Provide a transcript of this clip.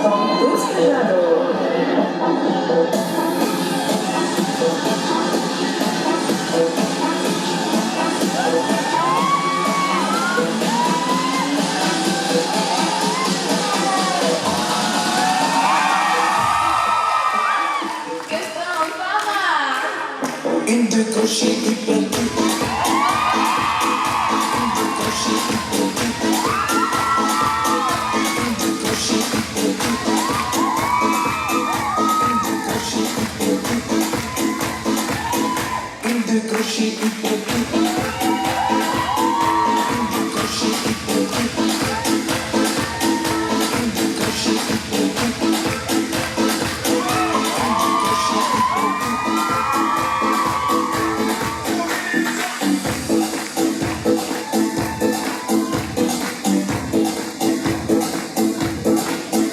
Despejado. Indigo shady baby. Indigo shady baby. Indigo shady baby. Indigo shady baby. Indigo shady baby.